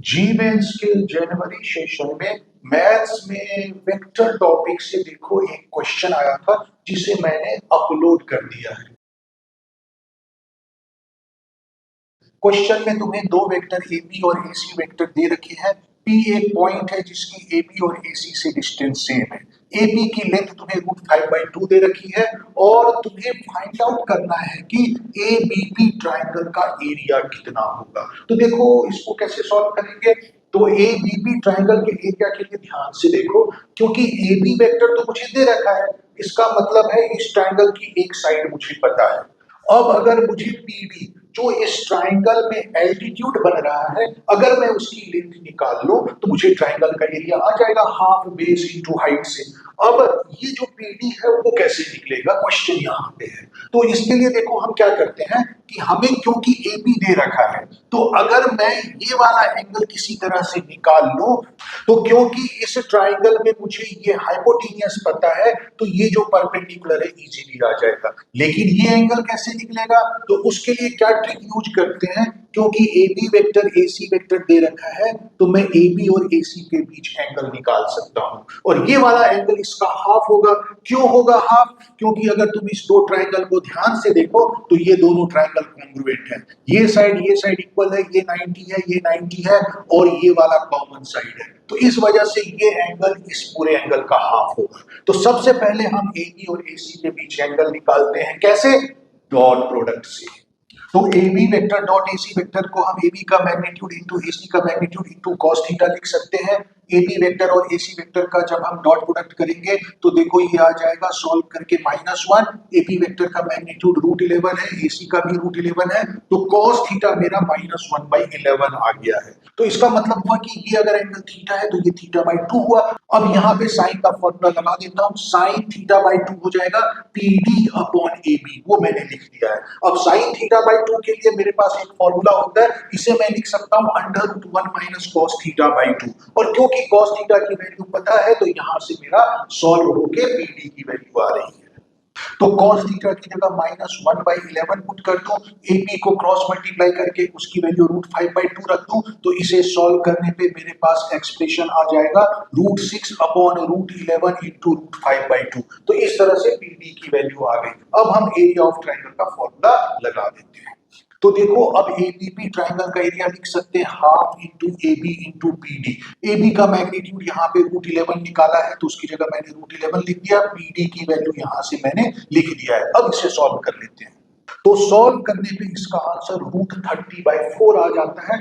जी mains के जनवरी session में maths में वेक्टर टॉपिक से देखो एक क्वेश्चन आया था जिसे मैंने अपलोड कर दिया है। क्वेश्चन में तुम्हें दो वेक्टर ए बी और ए सी वेक्टर दे रखे हैं। पी एक पॉइंट है जिसकी ए बी और ए सी से डिस्टेंस सेम है। ए बी की लेंथ तुम्हें √5/2 दे रखी है और तुम्हें फाइंड आउट करना है कि ए बी पी ट्राइंगल का एरिया कितना होगा। तो देखो इसको कैसे सॉल्व करेंगे। तो ए बी पी ट्राइंगल के एरिया के लिए ध्यान से देखो, क्योंकि ए बी वेक्टर तो मुझे दे रखा है, इसका मतलब है इस ट्राइंगल की एक साइड मुझे पता है। अब अगर मुझे पीडी जो इस ट्राइंगल में एल्टीट्यूड बन रहा है, अगर मैं उसकी लेंथ निकाल लूं तो मुझे ट्राइंगल का एरिया आ जाएगा हाफ बेस इनटू हाइट से। अब ये जो पीडी है वो कैसे निकलेगा, क्वेश्चन यहाँ पे है। तो इसके लिए देखो हम क्या करते हैं कि हमें क्योंकि ए बी दे रखा है, तो अगर मैं ये वाला एंगल किसी तरह से निकाल लूं, तो क्योंकि इस ट्राइंगल में मुझे ये हाइपोटेन्यूस पता है, तो ये जो परपेंडिकुलर है इजीली आ जाएगा। लेकिन ये एंगल कैसे निकलेगा, तो उसके लिए क्या ट्रिक यूज करते हैं, क्योंकि A B vector A C vector दे रखा है, तो मैं ए बी और ए सी के बीच एंगल निकाल सकता हूं और ये वाला एंगल इसका हाफ होगा। क्यों होगा हाफ, क्योंकि अगर तुम इस दो ट्राइंगल को ध्यान से देखो तो ये दोनों ट्राइंगल कॉन्ग्रुएंट है। ये साइड इक्वल है, ये 90 है, ये 90 है और ये वाला कॉमन साइड है, तो इस वजह से ये एंगल इस पूरे एंगल का हाफ होगा। तो सबसे पहले हम ए बी और ए सी के बीच एंगल निकालते हैं, कैसे, डॉट प्रोडक्ट से। तो A B vector dot A C vector को हम ए बी का मैग्नीट्यूड इंटू ए सी का मैग्नीट्यूड इंटू कॉस थीटा लिख सकते हैं। ए बी वेक्टर और ए सी वेक्टर का जब हम डॉट प्रोडक्ट करेंगे तो देखो ये आ जाएगा सॉल्व करके -1। ए बी वेक्टर का मैग्नीट्यूड √11 है, ए सी का भी √11 है, तो कॉस थीटा मेरा -1/11 आ गया है। तो इसका मतलब हुआ कि ये अगर एंगल थीटा है तो ये θ/2 हुआ। अब यहाँ पे साइन का फॉर्मूला लगा देता हूँ, साइन θ/2 हो जाएगा PD अपॉन AB, वो मैंने लिख दिया है। अब साइन θ/2 के लिए मेरे पास एक फॉर्मूला होता है, इसे मैं लिख सकता हूँ √1 - cos θ/2, और क्योंकि cos थीटा की वैल्यू पता है तो यहाँ से मेरा सॉल्व होके PD की वैल्यू आ रही है। तो cos थीटा की जगह -1/11 पुट कर दो, AB को क्रॉस मल्टीप्लाई करके उसकी वैल्यू √5/2 रख दूं, तो इसे सॉल्व करने पे मेरे पास एक्सप्रेशन आ जाएगा √6 अपॉन √11 इंटू √5/2। तो इस तरह से PD की वैल्यू आ गई। अब हम एरिया ऑफ ट्राइंगल का फॉर्मूला लगा देते हैं। तो देखो अब एबीपी ट्राइंगल का एरिया लिख सकते हैं half into A B into PD. A B का मैग्नीट्यूड यहाँ पे √11 निकाला है तो उसकी जगह मैंने √11 लिख दिया, पीडी की वैल्यू यहाँ से मैंने लिख दिया है। अब इसे सॉल्व कर लेते हैं। तो सॉल्व करने पे इसका आंसर √30/4 आ जाता है।